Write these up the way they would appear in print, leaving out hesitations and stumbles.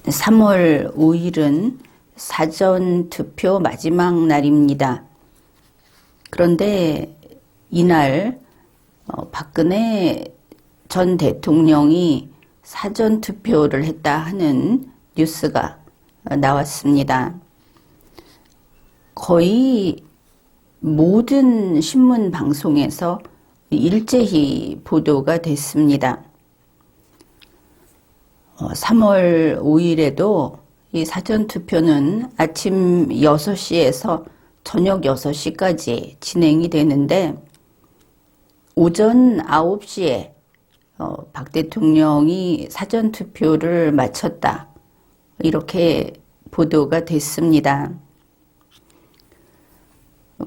3월 5일은 사전투표 마지막 날입니다. 그런데 이날 박근혜 전 대통령이 사전투표를 했다 하는 뉴스가 나왔습니다. 거의 모든 신문 방송에서 일제히 보도가 됐습니다. 3월 5일에도 이 사전투표는 아침 6시에서 저녁 6시까지 진행이 되는데 오전 9시에 박 대통령이 사전투표를 마쳤다. 이렇게 보도가 됐습니다.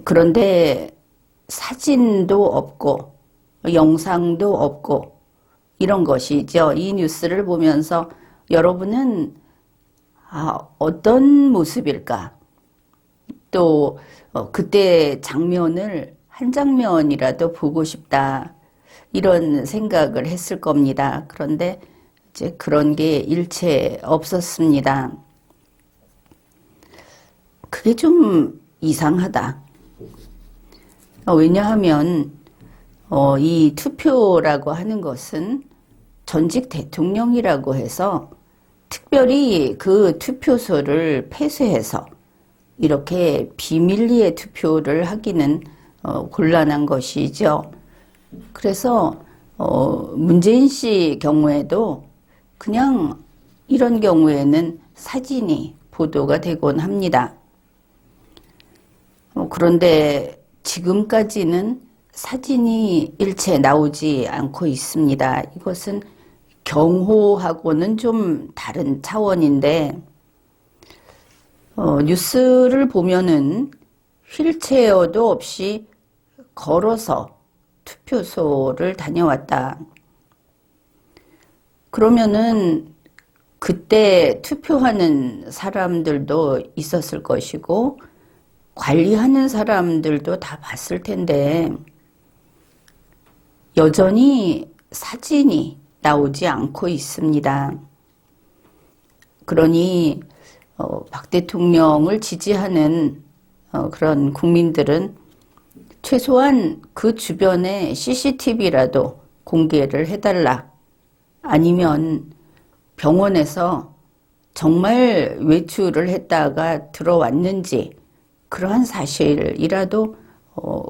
그런데 사진도 없고 영상도 없고 이런 것이죠. 이 뉴스를 보면서 여러분은 어떤 모습일까? 또 그때 장면을 한 장면이라도 보고 싶다. 이런 생각을 했을 겁니다. 그런데 이제 그런 게 일체 없었습니다. 그게 좀 이상하다. 왜냐하면 이 투표라고 하는 것은 전직 대통령이라고 해서 특별히 그 투표소를 폐쇄해서 이렇게 비밀리에 투표를 하기는 곤란한 것이죠. 그래서 문재인 씨 경우에도 그냥 이런 경우에는 사진이 보도가 되곤 합니다. 그런데 지금까지는 사진이 일체 나오지 않고 있습니다. 이것은 경호하고는 좀 다른 차원인데 뉴스를 보면은 휠체어도 없이 걸어서 투표소를 다녀왔다. 그러면은 그때 투표하는 사람들도 있었을 것이고 관리하는 사람들도 다 봤을 텐데 여전히 사진이 나오지 않고 있습니다. 그러니 박 대통령을 지지하는 그런 국민들은 최소한 그 주변에 CCTV라도 공개를 해달라. 아니면 병원에서 정말 외출을 했다가 들어왔는지 그러한 사실이라도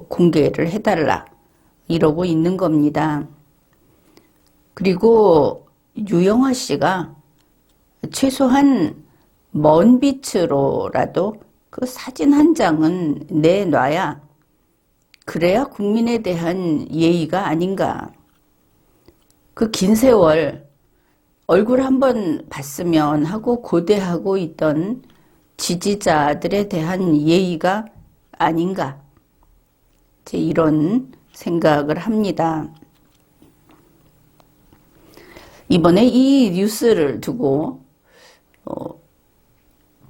공개를 해달라. 이러고 있는 겁니다. 그리고 유영아 씨가 최소한 먼 빛으로라도 그 사진 한 장은 내놔야 그래야 국민에 대한 예의가 아닌가. 그 긴 세월 얼굴 한번 봤으면 하고 고대하고 있던 지지자들에 대한 예의가 아닌가. 이런 생각을 합니다. 이번에 이 뉴스를 두고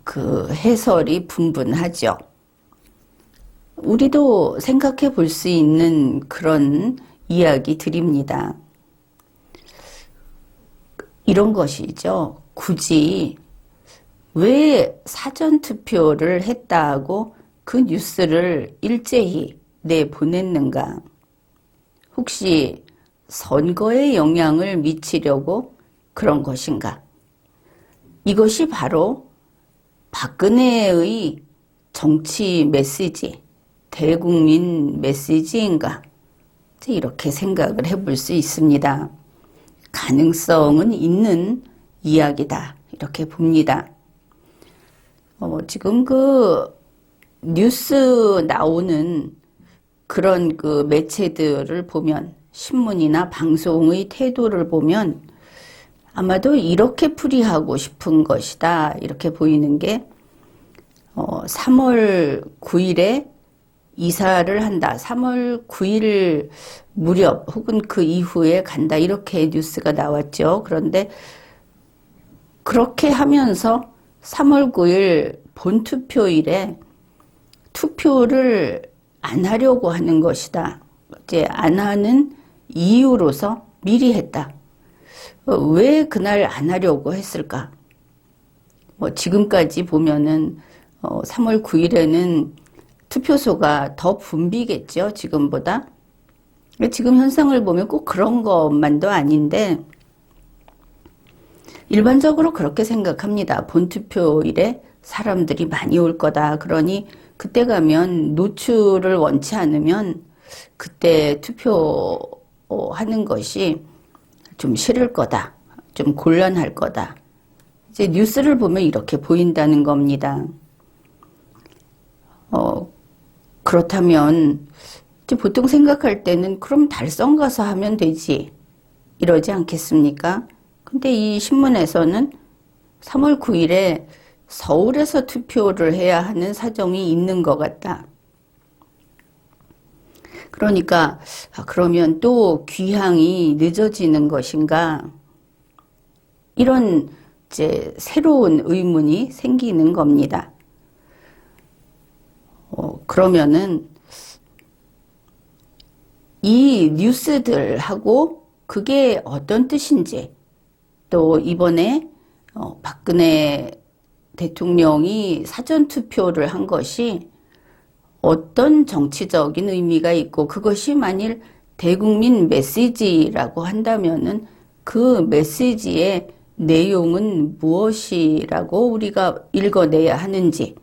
그 해설이 분분하죠. 우리도 생각해 볼 수 있는 그런 이야기들입니다. 이런 것이죠. 굳이 왜 사전투표를 했다고 그 뉴스를 일제히 내보냈는가? 혹시 선거에 영향을 미치려고 그런 것인가? 이것이 바로 박근혜의 정치 메시지, 대국민 메시지인가? 이렇게 생각을 해볼 수 있습니다. 가능성은 있는 이야기다. 이렇게 봅니다. 지금 그 뉴스 나오는 그런 그 매체들을 보면 신문이나 방송의 태도를 보면 아마도 이렇게 풀이하고 싶은 것이다. 이렇게 보이는 게 3월 9일에 이사를 한다. 3월 9일 무렵 혹은 그 이후에 간다. 이렇게 뉴스가 나왔죠. 그런데 그렇게 하면서 3월 9일 본투표일에 투표를 안 하려고 하는 것이다. 이제 안 하는 이유로서 미리 했다. 왜 그날 안 하려고 했을까? 지금까지 보면은 3월 9일에는 투표소가 더 붐비겠죠, 지금보다. 지금 현상을 보면 꼭 그런 것만도 아닌데 일반적으로 그렇게 생각합니다. 본투표일에 사람들이 많이 올 거다. 그러니 그때 가면 노출을 원치 않으면 그때 투표하는 것이 좀 싫을 거다. 좀 곤란할 거다. 이제 뉴스를 보면 이렇게 보인다는 겁니다. 그렇다면 이제 보통 생각할 때는 그럼 달성 가서 하면 되지. 이러지 않겠습니까? 근데 이 신문에서는 3월 9일에 서울에서 투표를 해야 하는 사정이 있는 것 같다. 그러니까 그러면 또 귀향이 늦어지는 것인가? 이런 이제 새로운 의문이 생기는 겁니다. 그러면은 이 뉴스들하고 그게 어떤 뜻인지, 또 이번에 박근혜 대통령이 사전투표를 한 것이 어떤 정치적인 의미가 있고, 그것이 만일 대국민 메시지라고 한다면은 그 메시지의 내용은 무엇이라고 우리가 읽어내야 하는지,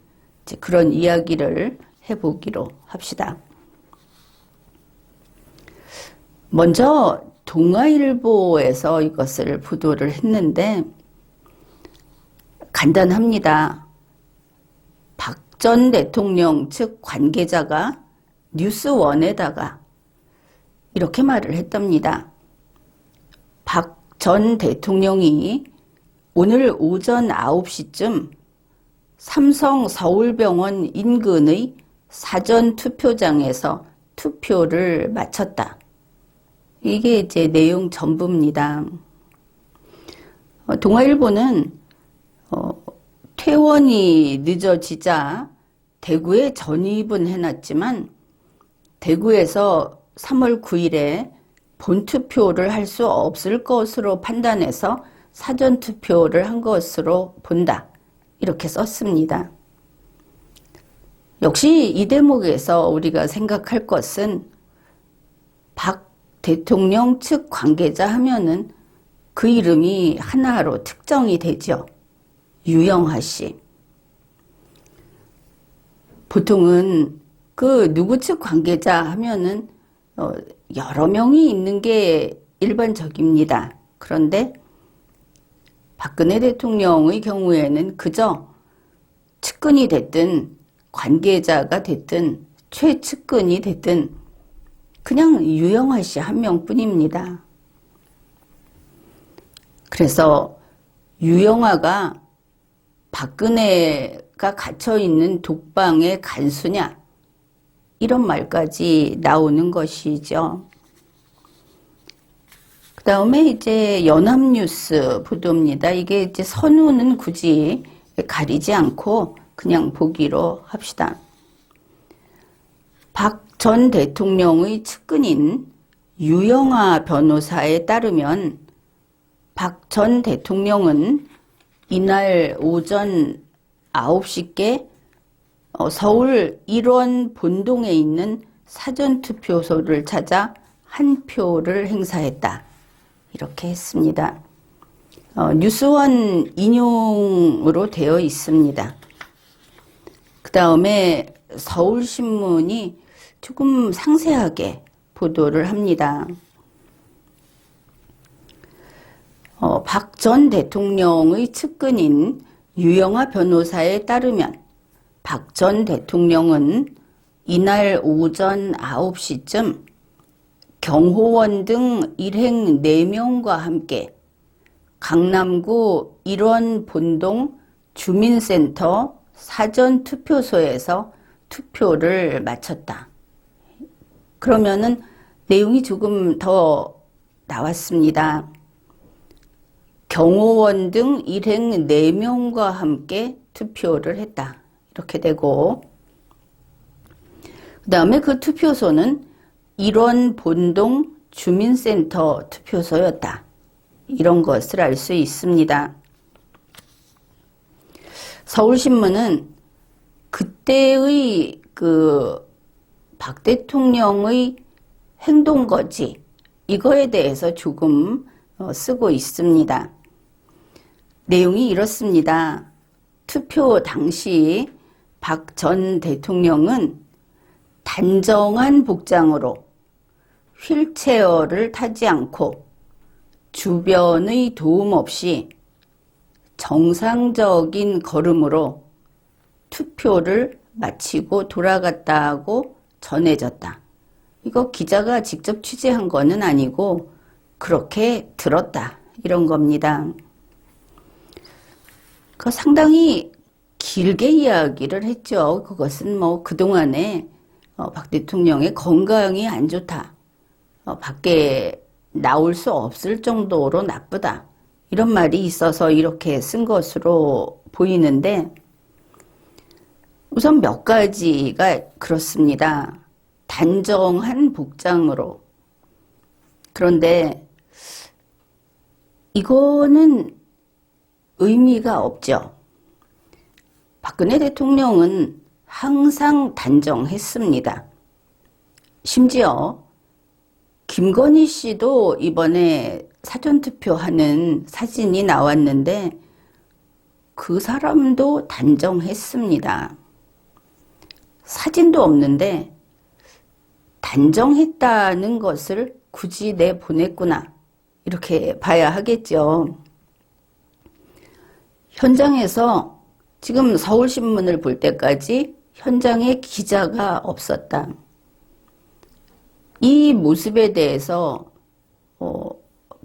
이제 그런 이야기를 해보기로 합시다. 먼저 동아일보에서 이것을 보도를 했는데 간단합니다. 박 전 대통령 측 관계자가 뉴스원에다가 이렇게 말을 했답니다. 박 전 대통령이 오늘 오전 9시쯤 삼성 서울병원 인근의 사전투표장에서 투표를 마쳤다. 이게 이제 내용 전부입니다. 동아일보는 퇴원이 늦어지자 대구에 전입은 해놨지만 대구에서 3월 9일에 본투표를 할 수 없을 것으로 판단해서 사전투표를 한 것으로 본다. 이렇게 썼습니다. 역시 이 대목에서 우리가 생각할 것은 박 대통령 측 관계자 하면은 그 이름이 하나로 특정이 되죠. 유영하 씨. 보통은 그 누구 측 관계자 하면은 여러 명이 있는 게 일반적입니다. 그런데 박근혜 대통령의 경우에는 그저 측근이 됐든 관계자가 됐든 최측근이 됐든 그냥 유영하 씨 한 명뿐입니다. 그래서 유영하가 박근혜가 갇혀있는 독방의 간수냐, 이런 말까지 나오는 것이죠. 그 다음에 이제 연합뉴스 보도입니다. 이게 이제 선우는 굳이 가리지 않고 그냥 보기로 합시다. 박 전 대통령의 측근인 유영하 변호사에 따르면 박 전 대통령은 이날 오전 9시께 서울 일원 본동에 있는 사전투표소를 찾아 한 표를 행사했다. 이렇게 했습니다. 뉴스원 인용으로 되어 있습니다. 그 다음에 서울신문이 조금 상세하게 보도를 합니다. 박 전 대통령의 측근인 유영하 변호사에 따르면 박 전 대통령은 이날 오전 9시쯤 경호원 등 일행 4명과 함께 강남구 일원 본동 주민센터 사전투표소에서 투표를 마쳤다. 그러면은 내용이 조금 더 나왔습니다. 경호원 등 일행 4명과 함께 투표를 했다. 이렇게 되고, 그 다음에 그 투표소는 일원 본동 주민센터 투표소였다. 이런 것을 알 수 있습니다. 서울신문은 그때의 박 대통령의 행동거지, 이거에 대해서 조금 쓰고 있습니다. 내용이 이렇습니다. 투표 당시 박 전 대통령은 단정한 복장으로 휠체어를 타지 않고 주변의 도움 없이 정상적인 걸음으로 투표를 마치고 돌아갔다고 전해졌다. 이거 기자가 직접 취재한 거는 아니고 그렇게 들었다, 이런 겁니다. 상당히 길게 이야기를 했죠. 그것은 그동안에 박 대통령의 건강이 안 좋다, 밖에 나올 수 없을 정도로 나쁘다, 이런 말이 있어서 이렇게 쓴 것으로 보이는데, 우선 몇 가지가 그렇습니다. 단정한 복장으로. 그런데 이거는 의미가 없죠. 박근혜 대통령은 항상 단정했습니다. 심지어 김건희 씨도 이번에 사전투표하는 사진이 나왔는데 그 사람도 단정했습니다. 사진도 없는데 단정했다는 것을 굳이 내보냈구나, 이렇게 봐야 하겠죠. 현장에서 지금 서울신문을 볼 때까지 현장에 기자가 없었다. 이 모습에 대해서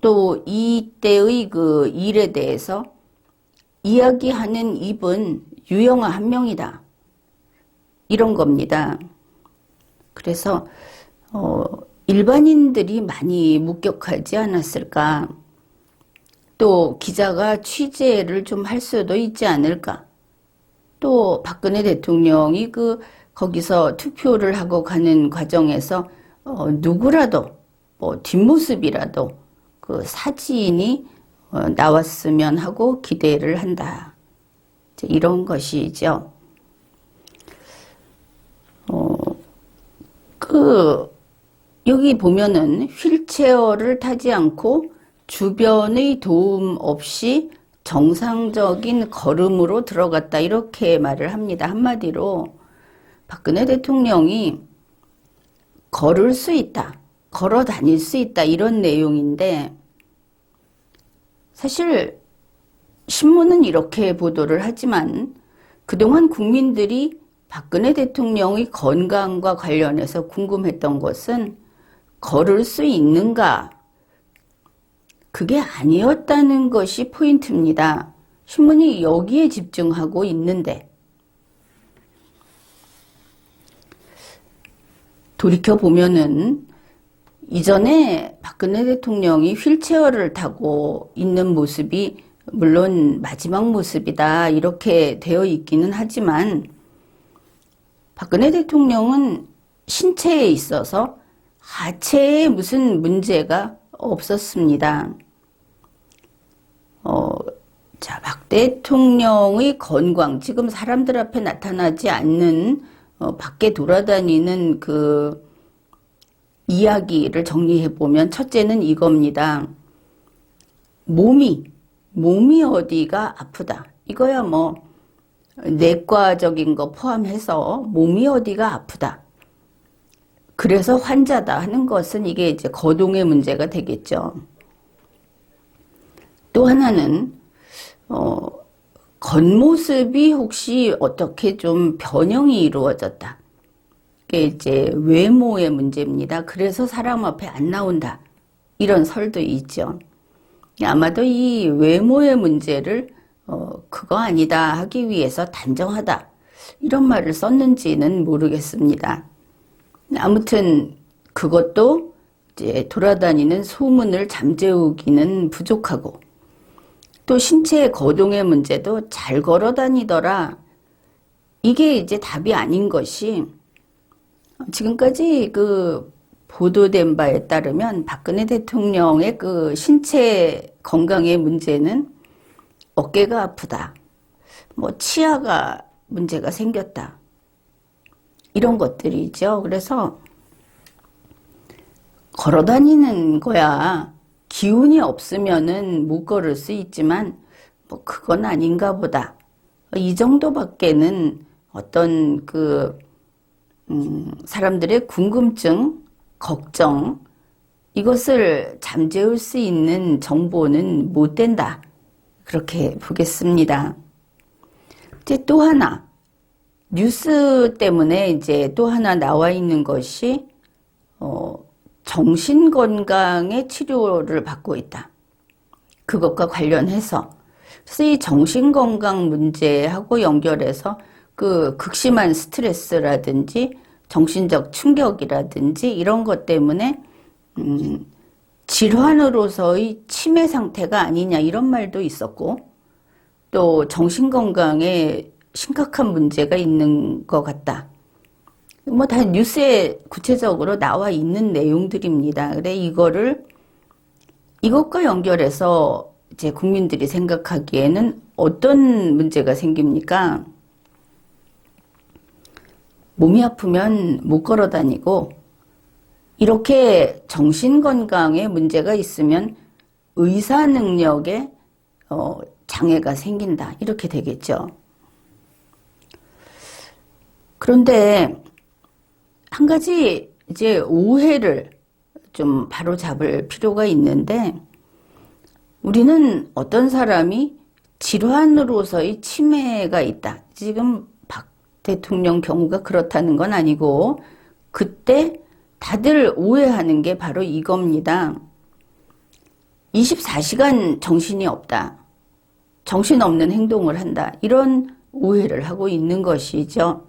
또 이때의 그 일에 대해서 이야기하는 입은 유영아 한 명이다, 이런 겁니다. 그래서 일반인들이 많이 목격하지 않았을까, 또 기자가 취재를 좀 할 수도 있지 않을까, 또 박근혜 대통령이 거기서 투표를 하고 가는 과정에서 누구라도 뒷모습이라도 그 사진이 나왔으면 하고 기대를 한다, 이런 것이죠. 여기 보면은 휠체어를 타지 않고 주변의 도움 없이 정상적인 걸음으로 들어갔다, 이렇게 말을 합니다. 한마디로 박근혜 대통령이 걸을 수 있다, 걸어 다닐 수 있다, 이런 내용인데, 사실 신문은 이렇게 보도를 하지만 그동안 국민들이 박근혜 대통령의 건강과 관련해서 궁금했던 것은 걸을 수 있는가, 그게 아니었다는 것이 포인트입니다. 신문이 여기에 집중하고 있는데, 돌이켜보면은 이전에 박근혜 대통령이 휠체어를 타고 있는 모습이 물론 마지막 모습이다, 이렇게 되어 있기는 하지만 박근혜 대통령은 신체에 있어서 하체에 무슨 문제가 없었습니다. 박 대통령의 건강, 지금 사람들 앞에 나타나지 않는 밖에 돌아다니는 그 이야기를 정리해보면 첫째는 이겁니다. 몸이 어디가 아프다. 이거야 내과적인 거 포함해서 몸이 어디가 아프다, 그래서 환자다 하는 것은 이게 이제 거동의 문제가 되겠죠. 또 하나는 겉모습이 혹시 어떻게 좀 변형이 이루어졌다, 이게 이제 외모의 문제입니다. 그래서 사람 앞에 안 나온다, 이런 설도 있죠. 아마도 이 외모의 문제를 그거 아니다 하기 위해서 단정하다, 이런 말을 썼는지는 모르겠습니다. 아무튼 그것도 이제 돌아다니는 소문을 잠재우기는 부족하고, 또 신체의 거동의 문제도 잘 걸어 다니더라, 이게 이제 답이 아닌 것이, 지금까지 보도된 바에 따르면 박근혜 대통령의 신체 건강의 문제는 어깨가 아프다, 뭐 치아가 문제가 생겼다. 이런 것들이죠. 그래서 걸어 다니는 거야. 기운이 없으면은 못 걸을 수 있지만 뭐 그건 아닌가 보다. 이 정도밖에는 어떤 사람들의 궁금증, 걱정, 이것을 잠재울 수 있는 정보는 못 된다. 그렇게 보겠습니다. 이제 또 하나, 뉴스 때문에 이제 또 하나 나와 있는 것이, 정신건강의 치료를 받고 있다. 그것과 관련해서. 그래서 이 정신건강 문제하고 연결해서 극심한 스트레스라든지 정신적 충격이라든지 이런 것 때문에 질환으로서의 치매 상태가 아니냐 이런 말도 있었고 또 정신건강에 심각한 문제가 있는 것 같다. 뭐 다 뉴스에 구체적으로 나와 있는 내용들입니다. 그래 이것과 연결해서 이제 국민들이 생각하기에는 어떤 문제가 생깁니까? 몸이 아프면 못 걸어 다니고 이렇게 정신건강에 문제가 있으면 의사 능력에 장애가 생긴다. 이렇게 되겠죠. 그런데 한 가지 이제 오해를 좀 바로잡을 필요가 있는데 우리는 어떤 사람이 질환으로서의 치매가 있다. 지금 박 대통령 경우가 그렇다는 건 아니고 그때 다들 오해하는 게 바로 이겁니다. 24시간 정신이 없다. 정신없는 행동을 한다. 이런 오해를 하고 있는 것이죠.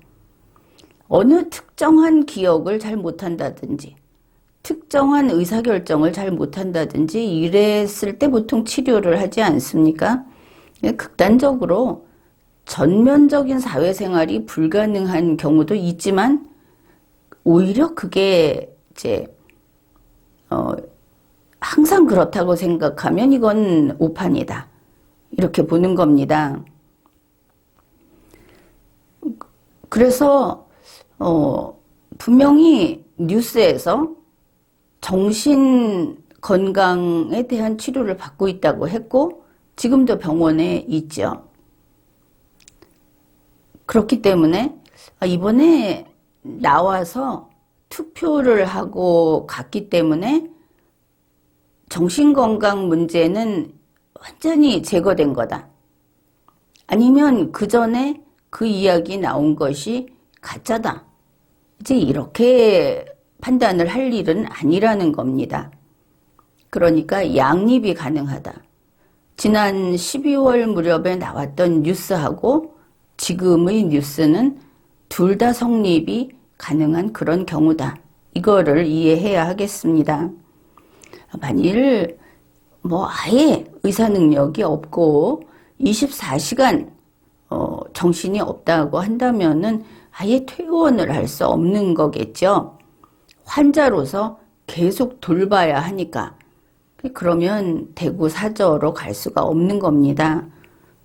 어느 특정한 기억을 잘 못한다든지 특정한 의사결정을 잘 못한다든지 이랬을 때 보통 치료를 하지 않습니까? 극단적으로 전면적인 사회생활이 불가능한 경우도 있지만 오히려 그게 이제 항상 그렇다고 생각하면 이건 오판이다. 이렇게 보는 겁니다. 그래서 분명히 뉴스에서 정신 건강에 대한 치료를 받고 있다고 했고 지금도 병원에 있죠. 그렇기 때문에 이번에 나와서 투표를 하고 갔기 때문에 정신건강 문제는 완전히 제거된 거다. 아니면 그 전에 그 이야기 나온 것이 가짜다. 이제 이렇게 판단을 할 일은 아니라는 겁니다. 그러니까 양립이 가능하다. 지난 12월 무렵에 나왔던 뉴스하고 지금의 뉴스는 둘 다 성립이 가능한 그런 경우다. 이거를 이해해야 하겠습니다. 만일 뭐 아예 의사 능력이 없고 24시간 정신이 없다고 한다면은 아예 퇴원을 할 수 없는 거겠죠. 환자로서 계속 돌봐야 하니까. 그러면 대구 사저로 갈 수가 없는 겁니다.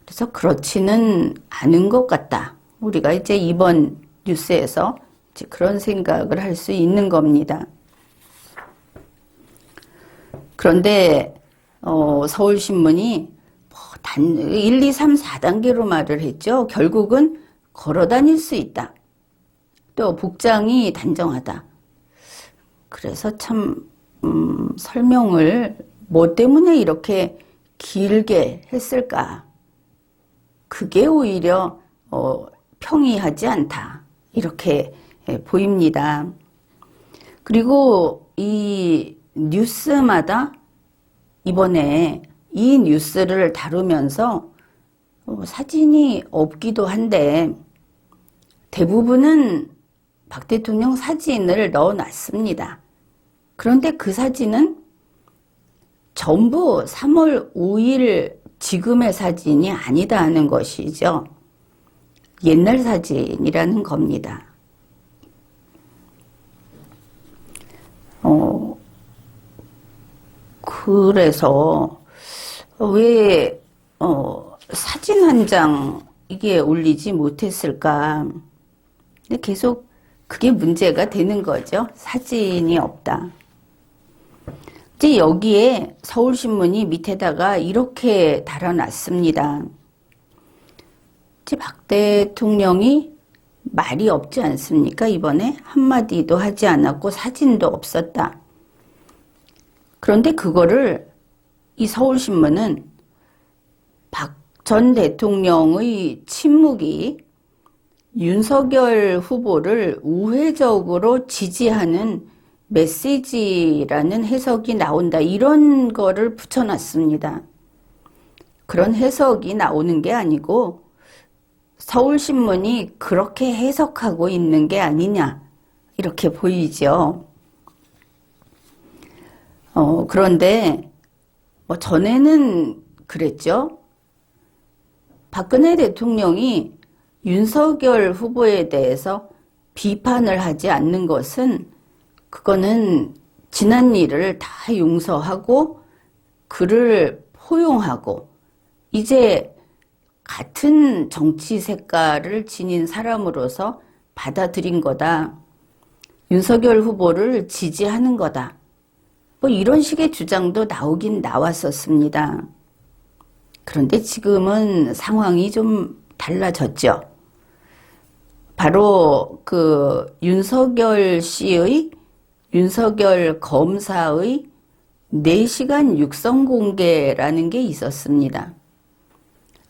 그래서 그렇지는 않은 것 같다. 우리가 이제 이번 뉴스에서 이제 그런 생각을 할 수 있는 겁니다. 그런데 서울신문이 1, 2, 3, 4단계로 말을 했죠. 결국은 걸어 다닐 수 있다. 또 복장이 단정하다. 그래서 참 설명을 뭐 때문에 이렇게 길게 했을까? 그게 오히려 평이하지 않다. 이렇게 보입니다. 그리고 이 뉴스마다 이번에 이 뉴스를 다루면서 사진이 없기도 한데 대부분은 박 대통령 사진을 넣어놨습니다. 그런데 그 사진은 전부 3월 5일 지금의 사진이 아니다 하는 것이죠. 옛날 사진이라는 겁니다. 그래서 왜 사진 한 장 이게 올리지 못했을까? 근데 계속 그게 문제가 되는 거죠. 사진이 없다. 이제 여기에 서울신문이 밑에다가 이렇게 달아놨습니다. 이제 박 대통령이 말이 없지 않습니까? 이번에 한마디도 하지 않았고 사진도 없었다. 그런데 그거를 이 서울신문은 박 전 대통령의 침묵이 윤석열 후보를 우회적으로 지지하는 메시지라는 해석이 나온다. 이런 거를 붙여놨습니다. 그런 해석이 나오는 게 아니고 서울신문이 그렇게 해석하고 있는 게 아니냐 이렇게 보이죠. 그런데 뭐 전에는 그랬죠. 박근혜 대통령이 윤석열 후보에 대해서 비판을 하지 않는 것은 그거는 지난 일을 다 용서하고 그를 포용하고 이제 같은 정치 색깔을 지닌 사람으로서 받아들인 거다. 윤석열 후보를 지지하는 거다. 뭐 이런 식의 주장도 나오긴 나왔었습니다. 그런데 지금은 상황이 좀 달라졌죠. 바로 그 윤석열 씨의, 윤석열 검사의 4시간 육성 공개라는 게 있었습니다.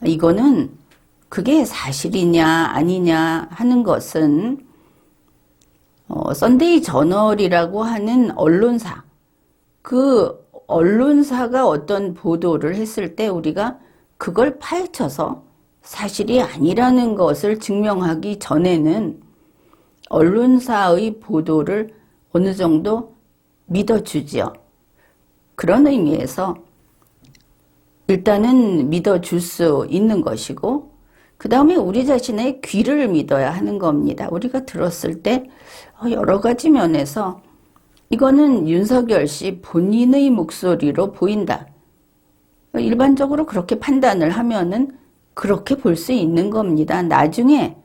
이거는 그게 사실이냐 아니냐 하는 것은 썬데이 저널이라고 하는 언론사, 그 언론사가 어떤 보도를 했을 때 우리가 그걸 파헤쳐서 사실이 아니라는 것을 증명하기 전에는 언론사의 보도를 어느 정도 믿어주죠. 그런 의미에서 일단은 믿어줄 수 있는 것이고 그 다음에 우리 자신의 귀를 믿어야 하는 겁니다. 우리가 들었을 때 여러 가지 면에서 이거는 윤석열 씨 본인의 목소리로 보인다. 일반적으로 그렇게 판단을 하면은 그렇게 볼 수 있는 겁니다. 나중에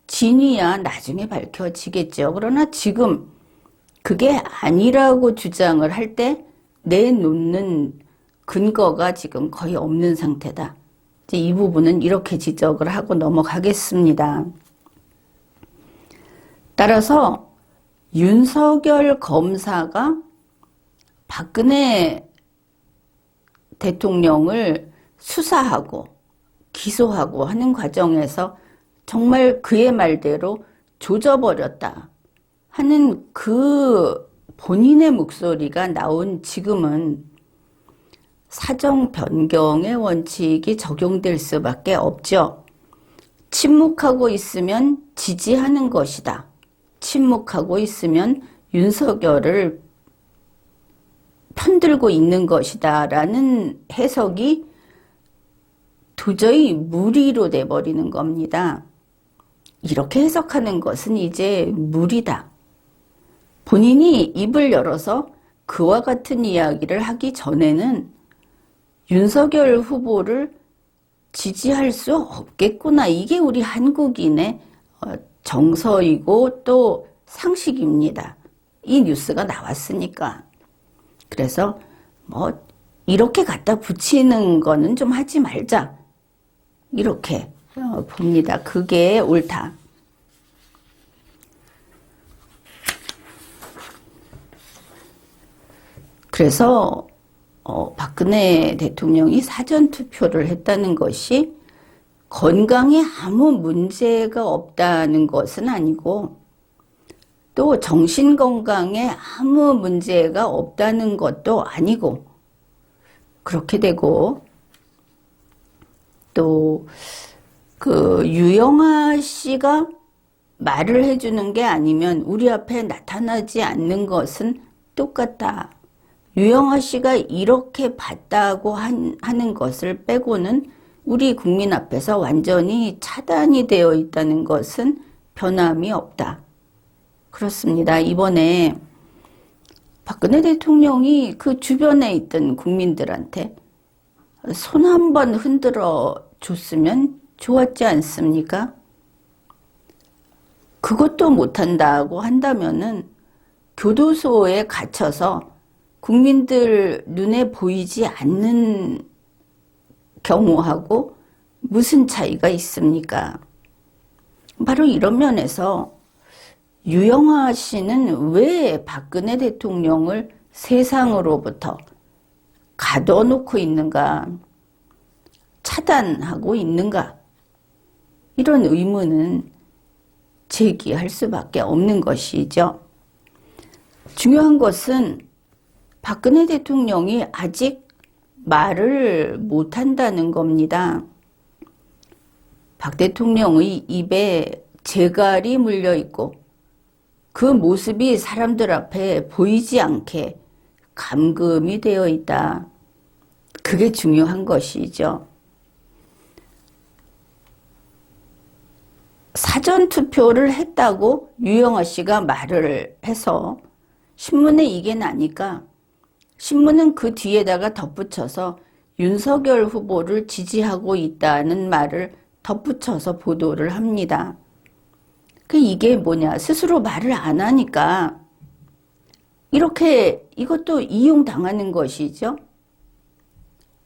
진위야 나중에 밝혀지겠죠. 그러나 지금 그게 아니라고 주장을 할 때 내놓는 근거가 지금 거의 없는 상태다. 이제 이 부분은 이렇게 지적을 하고 넘어가겠습니다. 따라서 윤석열 검사가 박근혜 대통령을 수사하고 기소하고 하는 과정에서 정말 그의 말대로 조져버렸다 하는 그 본인의 목소리가 나온 지금은 사정 변경의 원칙이 적용될 수밖에 없죠. 침묵하고 있으면 지지하는 것이다. 침묵하고 있으면 윤석열을 편들고 있는 것이다 라는 해석이 도저히 무리로 돼버리는 겁니다. 이렇게 해석하는 것은 이제 무리다. 본인이 입을 열어서 그와 같은 이야기를 하기 전에는 윤석열 후보를 지지할 수 없겠구나. 이게 우리 한국인의 정서이고 또 상식입니다. 이 뉴스가 나왔으니까. 그래서 뭐 이렇게 갖다 붙이는 거는 좀 하지 말자. 이렇게 봅니다. 그게 옳다. 그래서 박근혜 대통령이 사전투표를 했다는 것이 건강에 아무 문제가 없다는 것은 아니고 또 정신건강에 아무 문제가 없다는 것도 아니고 그렇게 되고 또 그 유영아 씨가 말을 해주는 게 아니면 우리 앞에 나타나지 않는 것은 똑같다. 유영아 씨가 이렇게 봤다고 하는 것을 빼고는 우리 국민 앞에서 완전히 차단이 되어 있다는 것은 변함이 없다. 그렇습니다. 이번에 박근혜 대통령이 그 주변에 있던 국민들한테 손 한번 흔들어 줬으면 좋았지 않습니까? 그것도 못한다고 한다면은 교도소에 갇혀서 국민들 눈에 보이지 않는 경우하고 무슨 차이가 있습니까? 바로 이런 면에서 유영아 씨는 왜 박근혜 대통령을 세상으로부터 가둬놓고 있는가, 차단하고 있는가, 이런 의문은 제기할 수밖에 없는 것이죠. 중요한 것은 박근혜 대통령이 아직 말을 못한다는 겁니다. 박 대통령의 입에 재갈이 물려있고 그 모습이 사람들 앞에 보이지 않게 감금이 되어 있다. 그게 중요한 것이죠. 사전투표를 했다고 유영아 씨가 말을 해서 신문에 이게 나니까 신문은 그 뒤에다가 덧붙여서 윤석열 후보를 지지하고 있다는 말을 덧붙여서 보도를 합니다. 이게 뭐냐, 스스로 말을 안 하니까 이렇게 이것도 이용당하는 것이죠.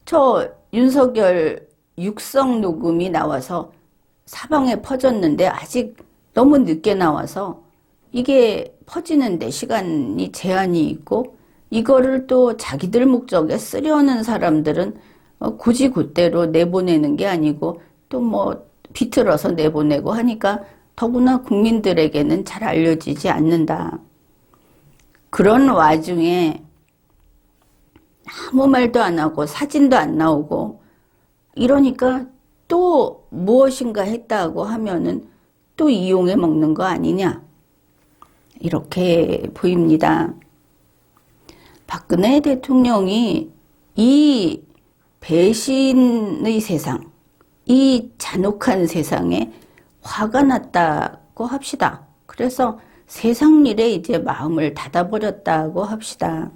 저 윤석열 육성 녹음이 나와서 사방에 퍼졌는데 아직 너무 늦게 나와서 이게 퍼지는데 시간이 제한이 있고 이거를 또 자기들 목적에 쓰려는 사람들은 굳이 그대로 내보내는 게 아니고 또 뭐 비틀어서 내보내고 하니까 더구나 국민들에게는 잘 알려지지 않는다. 그런 와중에 아무 말도 안 하고 사진도 안 나오고 이러니까 또 무엇인가 했다고 하면은 또 이용해 먹는 거 아니냐, 이렇게 보입니다. 박근혜 대통령이 이 배신의 세상, 이 잔혹한 세상에 화가 났다고 합시다. 그래서 세상 일에 이제 마음을 닫아버렸다고 합시다.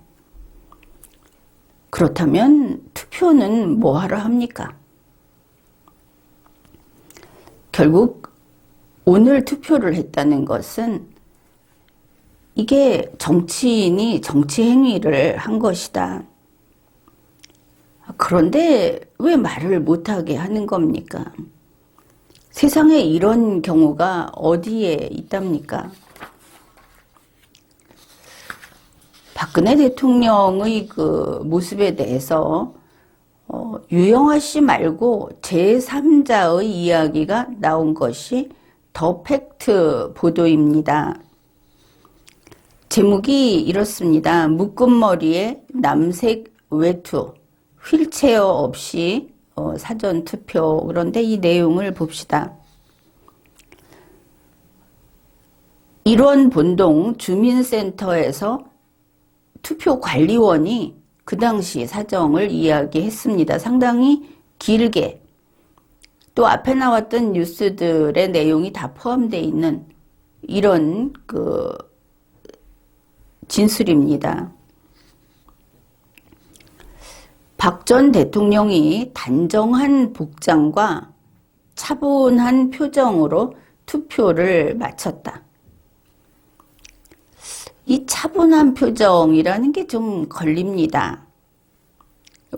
그렇다면 투표는 뭐하러 합니까? 결국 오늘 투표를 했다는 것은 이게 정치인이 정치 행위를 한 것이다. 그런데 왜 말을 못하게 하는 겁니까? 세상에 이런 경우가 어디에 있답니까? 박근혜 대통령의 그 모습에 대해서 유영아 씨 말고 제3자의 이야기가 나온 것이 더 팩트 보도입니다. 제목이 이렇습니다. 묶은 머리에 남색 외투, 휠체어 없이 사전투표. 그런데 이 내용을 봅시다. 일원본동 주민센터에서 투표관리원이 그 당시 사정을 이야기했습니다. 상당히 길게. 또 앞에 나왔던 뉴스들의 내용이 다 포함되어 있는 이런 그 진술입니다. 박 전 대통령이 단정한 복장과 차분한 표정으로 투표를 마쳤다. 이 차분한 표정이라는 게 좀 걸립니다.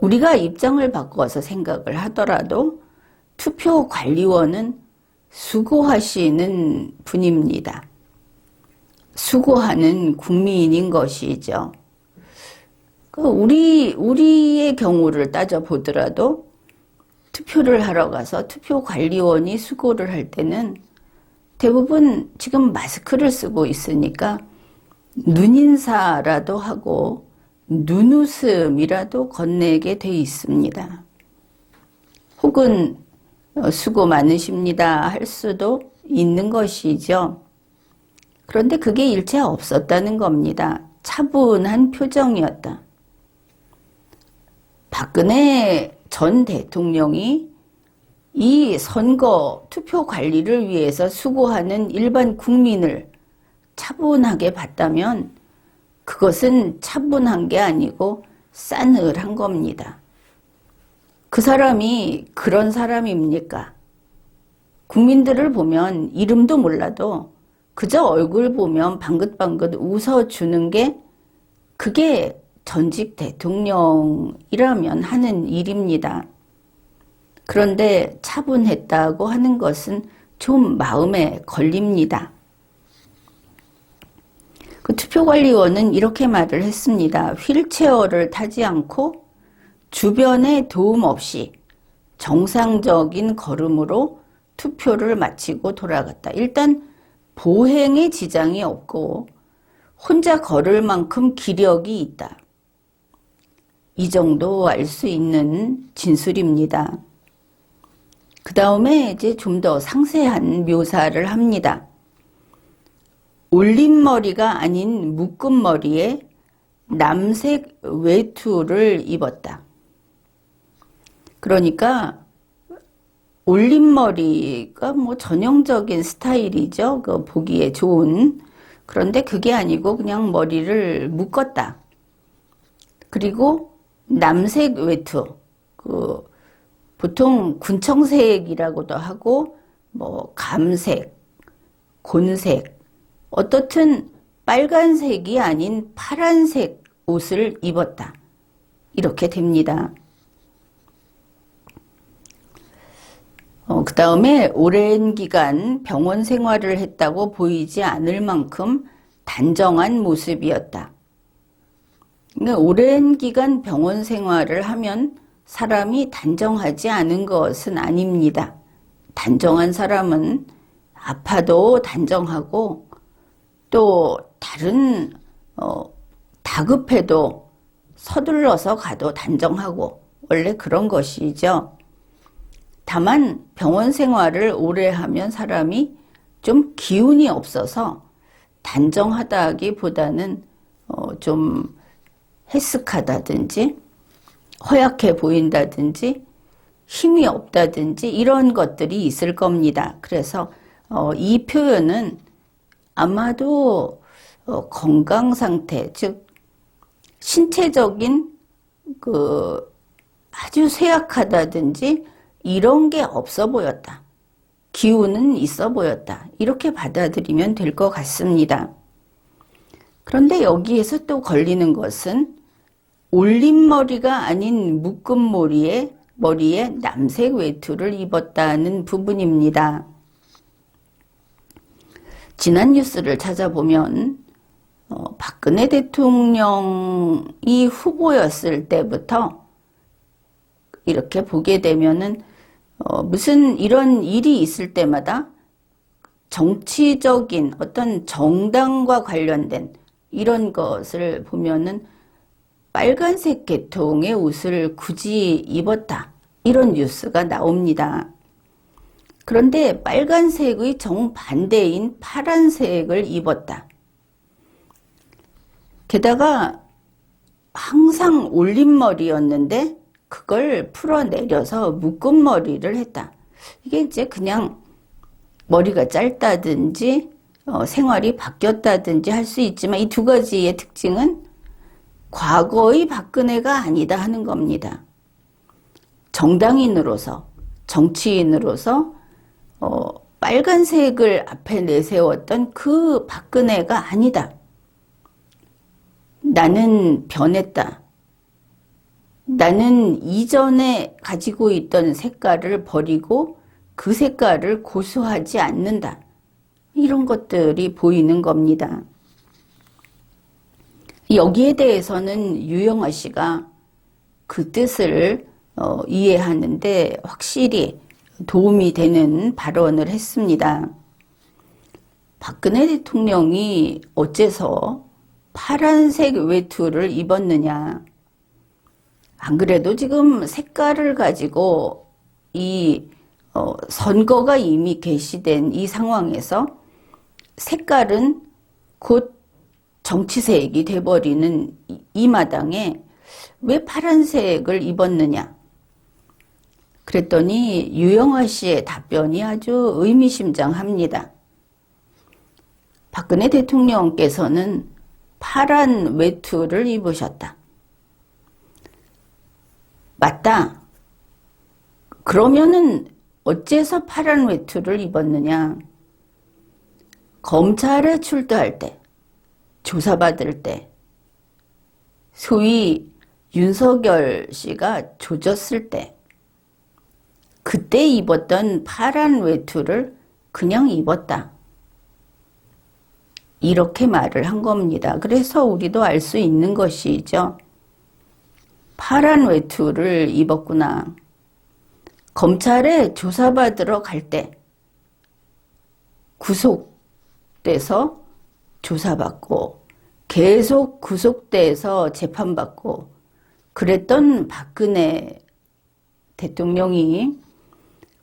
우리가 입장을 바꿔서 생각을 하더라도 투표관리원은 수고하시는 분입니다. 수고하는 국민인 것이죠. 우리의 경우를 따져보더라도 투표를 하러 가서 투표관리원이 수고를 할 때는 대부분 지금 마스크를 쓰고 있으니까 눈인사라도 하고 눈웃음이라도 건네게 돼 있습니다. 혹은 수고 많으십니다 할 수도 있는 것이죠. 그런데 그게 일체 없었다는 겁니다. 차분한 표정이었다. 박근혜 전 대통령이 이 선거 투표 관리를 위해서 수고하는 일반 국민을 차분하게 봤다면 그것은 차분한 게 아니고 싸늘한 겁니다. 그 사람이 그런 사람입니까? 국민들을 보면 이름도 몰라도 그저 얼굴 보면 방긋방긋 웃어주는 게 그게 전직 대통령이라면 하는 일입니다. 그런데 차분했다고 하는 것은 좀 마음에 걸립니다. 그 투표관리원은 이렇게 말을 했습니다. 휠체어를 타지 않고 주변에 도움 없이 정상적인 걸음으로 투표를 마치고 돌아갔다. 일단 보행에 지장이 없고 혼자 걸을 만큼 기력이 있다. 이 정도 알 수 있는 진술입니다. 그 다음에 이제 좀 더 상세한 묘사를 합니다. 올린 머리가 아닌 묶은 머리에 남색 외투를 입었다. 그러니까 올린 머리가 뭐 전형적인 스타일이죠. 그 보기에 좋은. 그런데 그게 아니고 그냥 머리를 묶었다. 그리고 남색 외투. 보통 군청색이라고도 하고 뭐 감색, 곤색, 어떻든 빨간색이 아닌 파란색 옷을 입었다. 이렇게 됩니다. 그 다음에 오랜 기간 병원 생활을 했다고 보이지 않을 만큼 단정한 모습이었다. 그러니까 오랜 기간 병원 생활을 하면 사람이 단정하지 않은 것은 아닙니다. 단정한 사람은 아파도 단정하고 또 다른 다급해도 서둘러서 가도 단정하고 원래 그런 것이죠. 다만 병원 생활을 오래 하면 사람이 좀 기운이 없어서 단정하다기보다는 좀 해쓱하다든지 허약해 보인다든지 힘이 없다든지 이런 것들이 있을 겁니다. 그래서 이 표현은 아마도 건강 상태, 즉 신체적인 아주 쇠약하다든지 이런 게 없어 보였다. 기운은 있어 보였다. 이렇게 받아들이면 될 것 같습니다. 그런데 여기에서 또 걸리는 것은 올린 머리가 아닌 묶은 머리에 남색 외투를 입었다는 부분입니다. 지난 뉴스를 찾아보면 박근혜 대통령이 후보였을 때부터 이렇게 보게 되면은 무슨 이런 일이 있을 때마다 정치적인 어떤 정당과 관련된 이런 것을 보면은 빨간색 계통의 옷을 굳이 입었다. 이런 뉴스가 나옵니다. 그런데 빨간색의 정반대인 파란색을 입었다. 게다가 항상 올린 머리였는데 그걸 풀어내려서 묶은 머리를 했다. 이게 이제 그냥 머리가 짧다든지 생활이 바뀌었다든지 할 수 있지만 이 두 가지의 특징은 과거의 박근혜가 아니다 하는 겁니다. 정당인으로서 정치인으로서 빨간색을 앞에 내세웠던 그 박근혜가 아니다. 나는 변했다. 나는 이전에 가지고 있던 색깔을 버리고 그 색깔을 고수하지 않는다. 이런 것들이 보이는 겁니다. 여기에 대해서는 유영아 씨가 그 뜻을 이해하는데 확실히 도움이 되는 발언을 했습니다. 박근혜 대통령이 어째서 파란색 외투를 입었느냐. 안 그래도 지금 색깔을 가지고 이 선거가 이미 개시된 이 상황에서 색깔은 곧 정치색이 돼버리는 이 마당에 왜 파란색을 입었느냐. 그랬더니 유영아 씨의 답변이 아주 의미심장합니다. 박근혜 대통령께서는 파란 외투를 입으셨다. 맞다. 그러면은 어째서 파란 외투를 입었느냐? 검찰에 출두할 때, 조사받을 때, 소위 윤석열 씨가 조졌을 때, 그때 입었던 파란 외투를 그냥 입었다. 이렇게 말을 한 겁니다. 그래서 우리도 알 수 있는 것이죠. 파란 외투를 입었구나. 검찰에 조사받으러 갈 때 구속돼서 조사받고 계속 구속돼서 재판받고 그랬던 박근혜 대통령이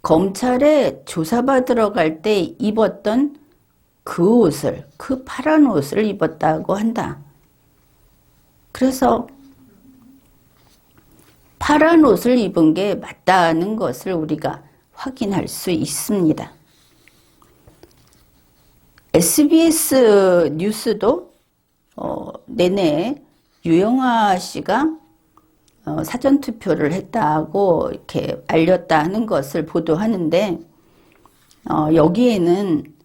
검찰에 조사받으러 갈 때 입었던 그 옷을, 그 파란 옷을 입었다고 한다. 그래서 파란 옷을 입은 게 맞다는 것을 우리가 확인할 수 있습니다. SBS 뉴스도 내내 유영아 씨가 사전투표를 했다고 이렇게 알렸다 하는 것을 보도하는데 여기에는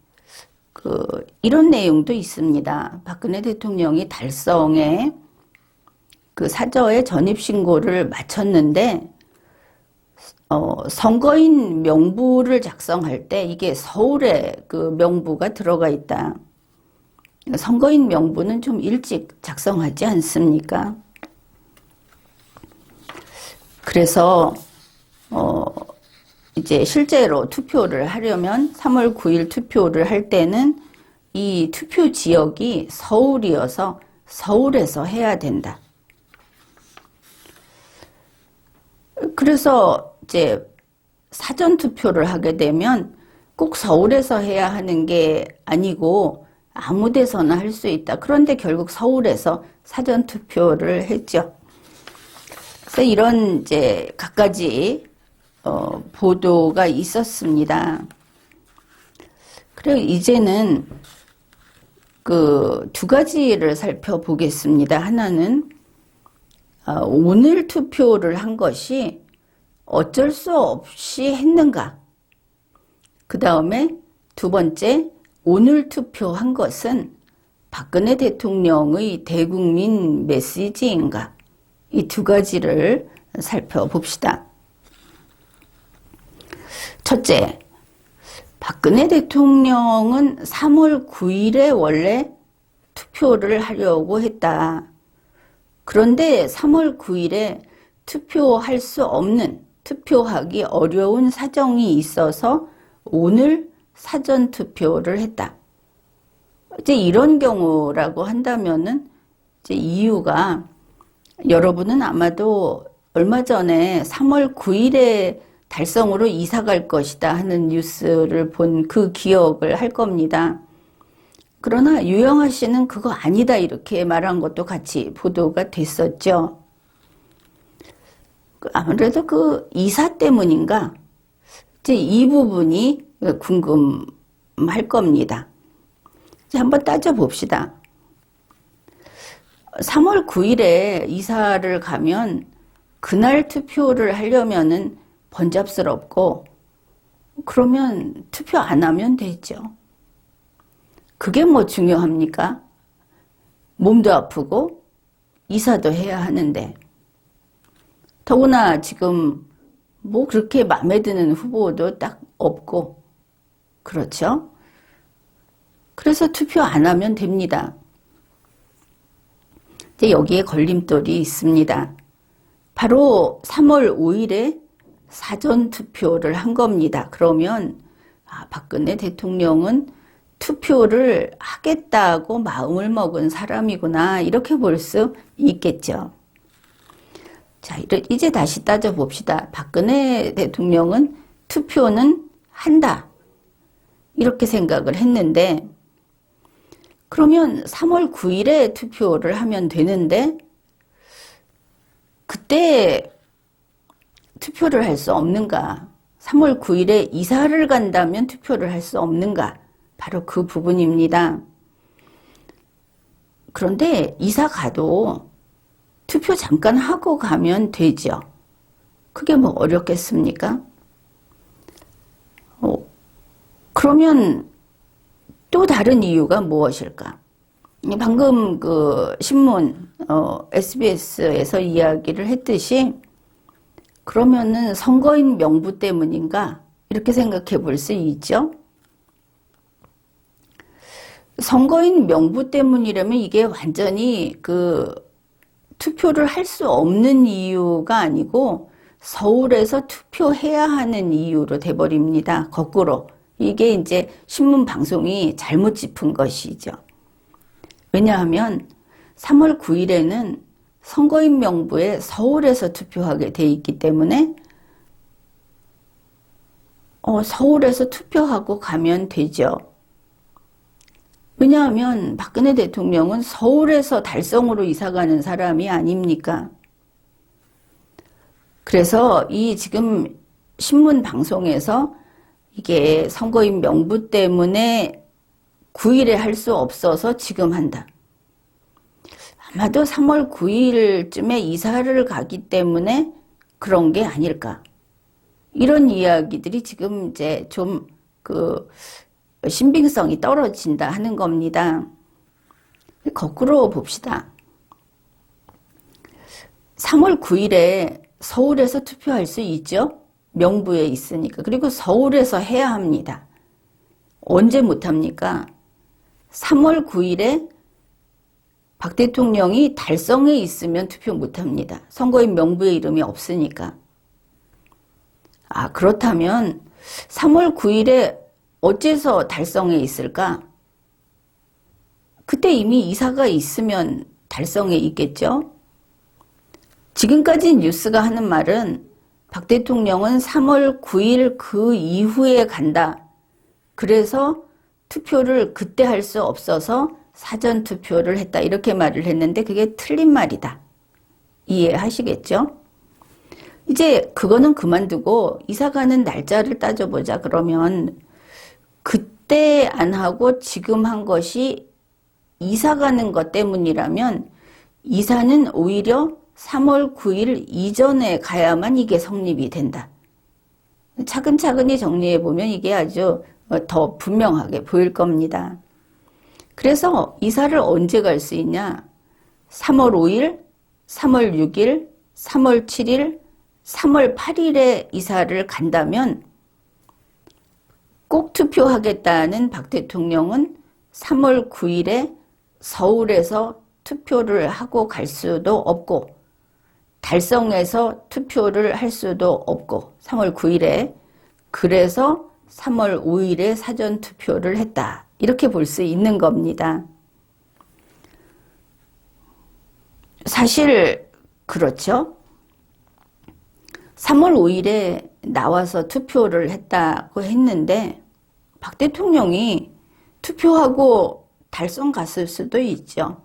이런 내용도 있습니다. 박근혜 대통령이 달성에 그 사저에 전입신고를 마쳤는데 선거인 명부를 작성할 때 이게 서울에 그 명부가 들어가 있다. 선거인 명부는 좀 일찍 작성하지 않습니까? 그래서 이제 실제로 투표를 하려면 3월 9일 투표를 할 때는 이 투표 지역이 서울이어서 서울에서 해야 된다. 그래서 이제 사전 투표를 하게 되면 꼭 서울에서 해야 하는 게 아니고 아무 데서나 할 수 있다. 그런데 결국 서울에서 사전 투표를 했죠. 그래서 이런 이제 갖가지 보도가 있었습니다. 그리고 이제는 그 두 가지를 살펴보겠습니다. 하나는 오늘 투표를 한 것이 어쩔 수 없이 했는가? 그 다음에 두 번째, 오늘 투표한 것은 박근혜 대통령의 대국민 메시지인가? 이 두 가지를 살펴봅시다. 첫째, 박근혜 대통령은 3월 9일에 원래 투표를 하려고 했다. 그런데 3월 9일에 투표할 수 없는, 투표하기 어려운 사정이 있어서 오늘 사전 투표를 했다. 이제 이런 경우라고 한다면은 이제 이유가 여러분은 아마도 얼마 전에 3월 9일에 달성으로 이사 갈 것이다 하는 뉴스를 본 그 기억을 할 겁니다. 그러나 유영아 씨는 그거 아니다 이렇게 말한 것도 같이 보도가 됐었죠. 아무래도 그 이사 때문인가? 이제 이 부분이 궁금할 겁니다. 이제 한번 따져봅시다. 3월 9일에 이사를 가면 그날 투표를 하려면은 번잡스럽고 그러면 투표 안 하면 되죠. 그게 뭐 중요합니까? 몸도 아프고 이사도 해야 하는데 더구나 지금 뭐 그렇게 마음에 드는 후보도 딱 없고 그렇죠? 그래서 투표 안 하면 됩니다. 이제 여기에 걸림돌이 있습니다. 바로 3월 5일에 사전 투표를 한 겁니다. 그러면 박근혜 대통령은 투표를 하겠다고 마음을 먹은 사람이구나 이렇게 볼 수 있겠죠. 자, 이제 다시 따져봅시다. 박근혜 대통령은 투표는 한다 이렇게 생각을 했는데 그러면 3월 9일에 투표를 하면 되는데 그때 투표를 할 수 없는가? 3월 9일에 이사를 간다면 투표를 할 수 없는가? 바로 그 부분입니다. 그런데 이사 가도 투표 잠깐 하고 가면 되죠. 그게 뭐 어렵겠습니까? 그러면 또 다른 이유가 무엇일까? 방금 그 신문, SBS에서 이야기를 했듯이 그러면은 선거인 명부 때문인가? 이렇게 생각해 볼 수 있죠. 선거인 명부 때문이라면 이게 완전히 그 투표를 할 수 없는 이유가 아니고 서울에서 투표해야 하는 이유로 돼버립니다. 거꾸로. 이게 이제 신문 방송이 잘못 짚은 것이죠. 왜냐하면 3월 9일에는 선거인 명부에 서울에서 투표하게 돼 있기 때문에 서울에서 투표하고 가면 되죠. 왜냐하면 박근혜 대통령은 서울에서 달성으로 이사가는 사람이 아닙니까? 그래서 이 지금 신문 방송에서 이게 선거인 명부 때문에 9일에 할 수 없어서 지금 한다. 아마도 3월 9일쯤에 이사를 가기 때문에 그런 게 아닐까. 이런 이야기들이 지금 이제 좀 그 신빙성이 떨어진다 하는 겁니다. 거꾸로 봅시다. 3월 9일에 서울에서 투표할 수 있죠? 명부에 있으니까. 그리고 서울에서 해야 합니다. 언제 못합니까? 3월 9일에 박 대통령이 달성에 있으면 투표 못합니다. 선거인 명부에 이름이 없으니까. 그렇다면 3월 9일에 어째서 달성에 있을까? 그때 이미 이사가 있으면 달성에 있겠죠? 지금까지 뉴스가 하는 말은 박 대통령은 3월 9일 그 이후에 간다. 그래서 투표를 그때 할 수 없어서 사전 투표를 했다. 이렇게 말을 했는데 그게 틀린 말이다. 이해하시겠죠? 이제 그거는 그만두고 이사 가는 날짜를 따져보자. 그러면 그때 안 하고 지금 한 것이 이사 가는 것 때문이라면 이사는 오히려 3월 9일 이전에 가야만 이게 성립이 된다. 차근차근히 정리해보면 이게 아주 더 분명하게 보일 겁니다. 그래서 이사를 언제 갈 수 있냐? 3월 5일, 3월 6일, 3월 7일, 3월 8일에 이사를 간다면 꼭 투표하겠다는 박 대통령은 3월 9일에 서울에서 투표를 하고 갈 수도 없고 달성에서 투표를 할 수도 없고 3월 9일에 그래서 3월 5일에 사전 투표를 했다. 이렇게 볼 수 있는 겁니다. 사실 그렇죠. 3월 5일에 나와서 투표를 했다고 했는데 박 대통령이 투표하고 달성 갔을 수도 있죠.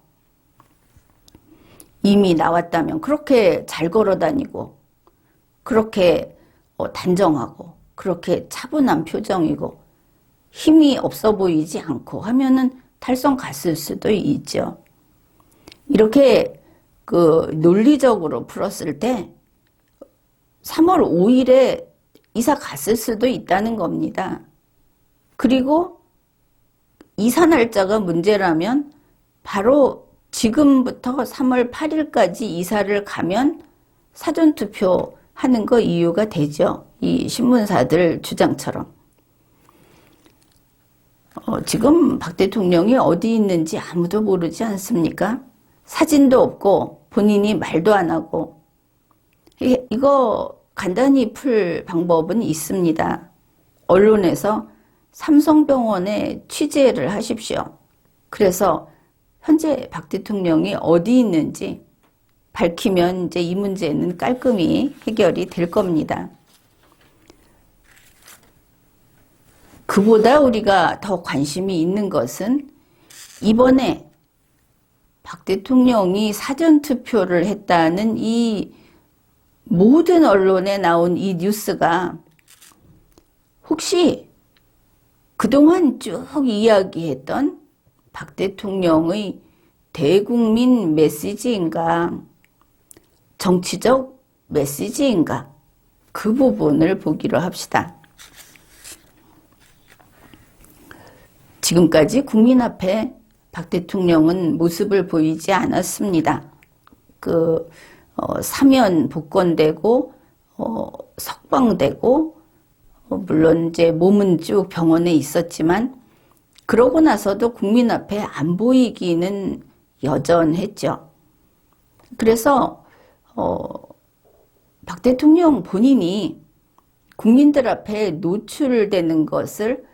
이미 나왔다면 그렇게 잘 걸어 다니고 그렇게 단정하고 그렇게 차분한 표정이고 힘이 없어 보이지 않고 하면은 달성 갔을 수도 있죠. 이렇게 그 논리적으로 풀었을 때 3월 5일에 이사 갔을 수도 있다는 겁니다. 그리고 이사 날짜가 문제라면 바로 지금부터 3월 8일까지 이사를 가면 사전투표 하는 거 이유가 되죠. 이 신문사들 주장처럼. 지금 박 대통령이 어디 있는지 아무도 모르지 않습니까? 사진도 없고 본인이 말도 안 하고. 이거 간단히 풀 방법은 있습니다. 언론에서 삼성병원에 취재를 하십시오. 그래서 현재 박 대통령이 어디 있는지 밝히면 이제 이 문제는 깔끔히 해결이 될 겁니다. 그보다 우리가 더 관심이 있는 것은 이번에 박 대통령이 사전투표를 했다는 이 모든 언론에 나온 이 뉴스가 혹시 그동안 쭉 이야기했던 박 대통령의 대국민 메시지인가, 정치적 메시지인가, 그 부분을 보기로 합시다. 지금까지 국민 앞에 박 대통령은 모습을 보이지 않았습니다. 사면 복권되고, 석방되고, 물론 이제 몸은 쭉 병원에 있었지만, 그러고 나서도 국민 앞에 안 보이기는 여전했죠. 그래서, 박 대통령 본인이 국민들 앞에 노출되는 것을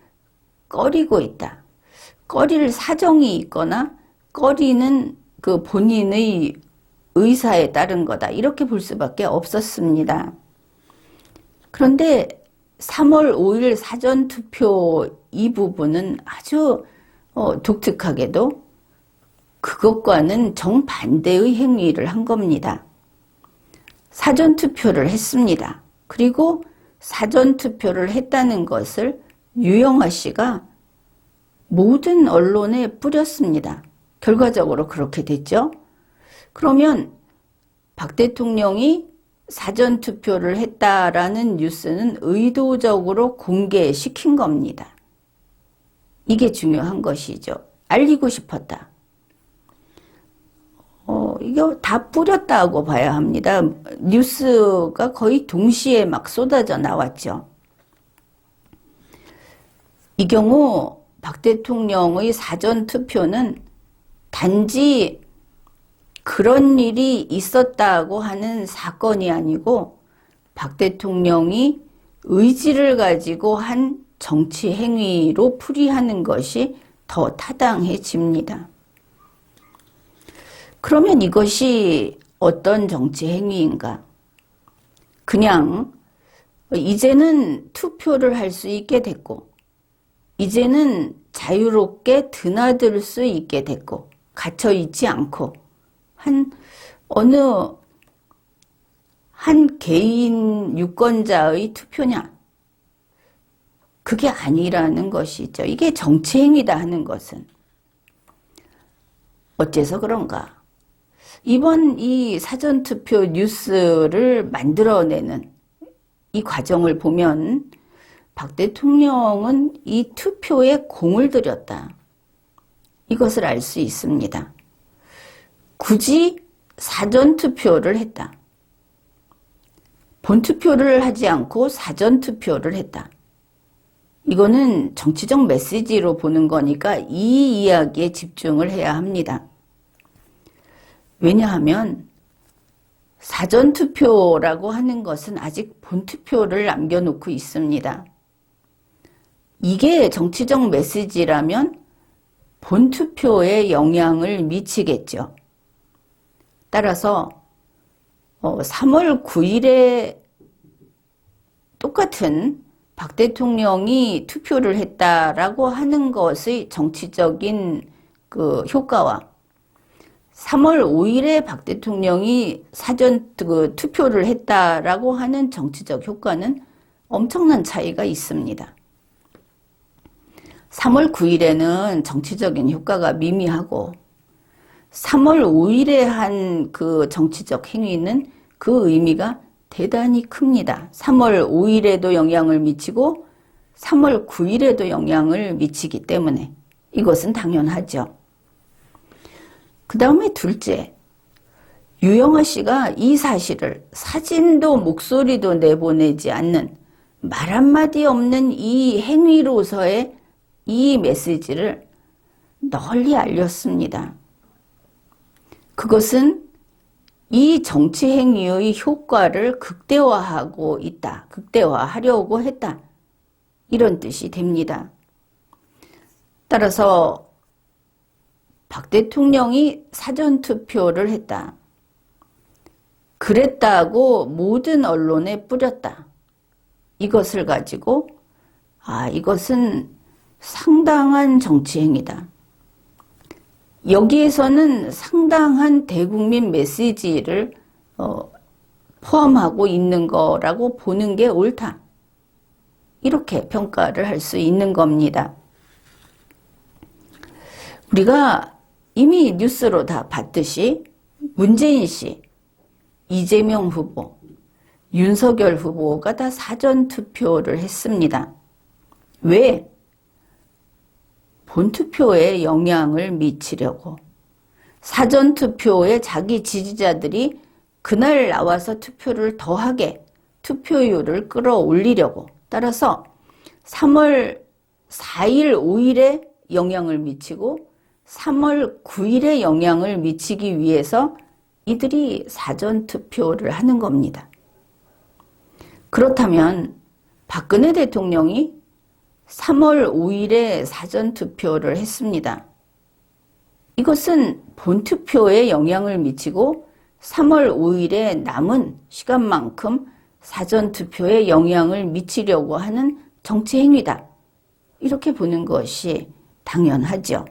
꺼리고 있다. 꺼릴 사정이 있거나 꺼리는 그 본인의 의사에 따른 거다. 이렇게 볼 수밖에 없었습니다. 그런데 3월 5일 사전투표 이 부분은 아주 독특하게도 그것과는 정반대의 행위를 한 겁니다. 사전투표를 했습니다. 그리고 사전투표를 했다는 것을 유영아 씨가 모든 언론에 뿌렸습니다. 결과적으로 그렇게 됐죠. 그러면 박 대통령이 사전투표를 했다라는 뉴스는 의도적으로 공개시킨 겁니다. 이게 중요한 것이죠. 알리고 싶었다. 이거 다 뿌렸다고 봐야 합니다. 뉴스가 거의 동시에 막 쏟아져 나왔죠. 이 경우 박 대통령의 사전투표는 단지 그런 일이 있었다고 하는 사건이 아니고 박 대통령이 의지를 가지고 한 정치 행위로 풀이하는 것이 더 타당해집니다. 그러면 이것이 어떤 정치 행위인가? 그냥 이제는 투표를 할 수 있게 됐고, 이제는 자유롭게 드나들 수 있게 됐고, 갇혀 있지 않고, 어느 한 개인 유권자의 투표냐? 그게 아니라는 것이죠. 이게 정치행위다 하는 것은. 어째서 그런가? 이번 이 사전투표 뉴스를 만들어내는 이 과정을 보면 박 대통령은 이 투표에 공을 들였다. 이것을 알 수 있습니다. 굳이 사전투표를 했다. 본투표를 하지 않고 사전투표를 했다. 이거는 정치적 메시지로 보는 거니까 이 이야기에 집중을 해야 합니다. 왜냐하면 사전투표라고 하는 것은 아직 본투표를 남겨놓고 있습니다. 이게 정치적 메시지라면 본투표에 영향을 미치겠죠. 따라서 3월 9일에 똑같은 박 대통령이 투표를 했다라고 하는 것의 정치적인 그 효과와 3월 5일에 박 대통령이 투표를 했다라고 하는 정치적 효과는 엄청난 차이가 있습니다. 3월 9일에는 정치적인 효과가 미미하고 3월 5일에 한 그 정치적 행위는 그 의미가 대단히 큽니다. 3월 5일에도 영향을 미치고 3월 9일에도 영향을 미치기 때문에 이것은 당연하죠. 그 다음에 둘째, 유영아 씨가 이 사실을 사진도 목소리도 내보내지 않는 말 한마디 없는 이 행위로서의 이 메시지를 널리 알렸습니다. 그것은 이 정치 행위의 효과를 극대화하고 있다. 극대화하려고 했다. 이런 뜻이 됩니다. 따라서 박 대통령이 사전투표를 했다. 그랬다고 모든 언론에 뿌렸다. 이것을 가지고 이것은 상당한 정치행위다. 여기에서는 상당한 대국민 메시지를 포함하고 있는 거라고 보는 게 옳다. 이렇게 평가를 할 수 있는 겁니다. 우리가 이미 뉴스로 다 봤듯이 문재인 씨, 이재명 후보, 윤석열 후보가 다 사전투표를 했습니다. 왜? 본투표에 영향을 미치려고, 사전투표에 자기 지지자들이 그날 나와서 투표를 더하게 투표율을 끌어올리려고, 따라서 3월 4일, 5일에 영향을 미치고 3월 9일에 영향을 미치기 위해서 이들이 사전투표를 하는 겁니다. 그렇다면 박근혜 대통령이 3월 5일에 사전투표를 했습니다. 이것은 본투표에 영향을 미치고 3월 5일에 남은 시간만큼 사전투표에 영향을 미치려고 하는 정치행위다. 이렇게 보는 것이 당연하죠.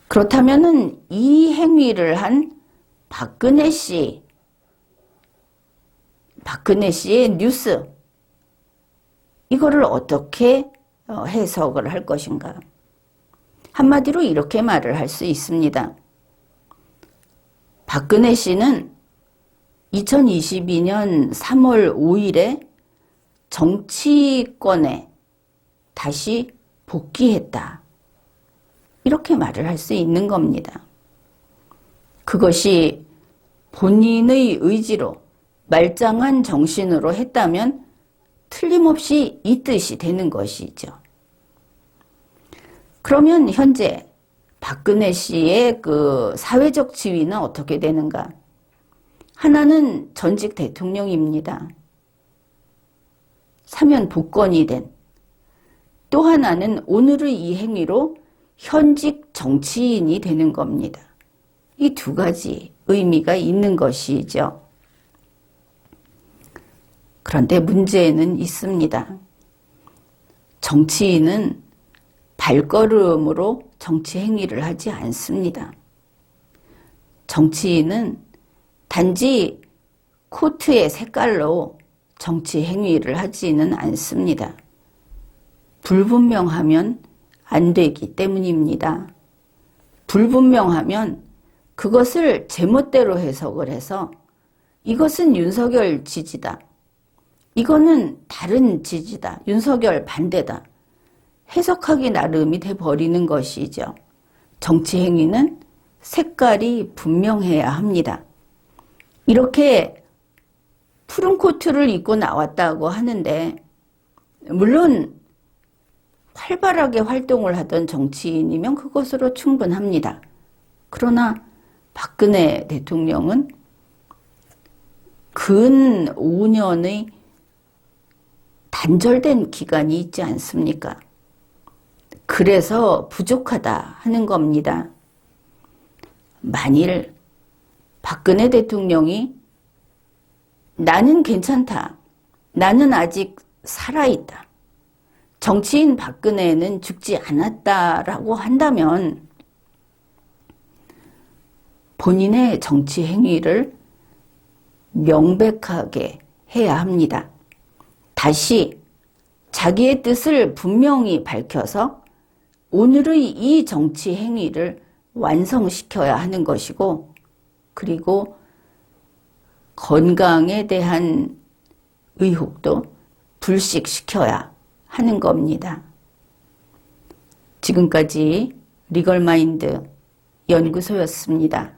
그렇다면 이 행위를 한 박근혜 씨의 뉴스, 이거를 어떻게 해석을 할 것인가? 한마디로 이렇게 말을 할 수 있습니다. 박근혜 씨는 2022년 3월 5일에 정치권에 다시 복귀했다. 이렇게 말을 할 수 있는 겁니다. 그것이 본인의 의지로 말짱한 정신으로 했다면 틀림없이 이 뜻이 되는 것이죠. 그러면 현재 박근혜 씨의 그 사회적 지위는 어떻게 되는가? 하나는 전직 대통령입니다. 사면 복권이 된. 또 하나는 오늘의 이 행위로 현직 정치인이 되는 겁니다. 이 두 가지 의미가 있는 것이죠. 그런데 문제는 있습니다. 정치인은 발걸음으로 정치 행위를 하지 않습니다. 정치인은 단지 코트의 색깔로 정치 행위를 하지는 않습니다. 불분명하면 안 되기 때문입니다. 불분명하면 그것을 제멋대로 해석을 해서 이것은 윤석열 지지다. 이거는 다른 지지다. 윤석열 반대다. 해석하기 나름이 돼버리는 것이죠. 정치 행위는 색깔이 분명해야 합니다. 이렇게 푸른 코트를 입고 나왔다고 하는데, 물론 활발하게 활동을 하던 정치인이면 그것으로 충분합니다. 그러나 박근혜 대통령은 근 5년의 단절된 기간이 있지 않습니까? 그래서 부족하다 하는 겁니다. 만일 박근혜 대통령이 나는 괜찮다. 나는 아직 살아있다. 정치인 박근혜는 죽지 않았다라고 한다면 본인의 정치 행위를 명백하게 해야 합니다. 다시 자기의 뜻을 분명히 밝혀서 오늘의 이 정치 행위를 완성시켜야 하는 것이고, 그리고 건강에 대한 의혹도 불식시켜야 하는 겁니다. 지금까지 리걸마인드 연구소였습니다.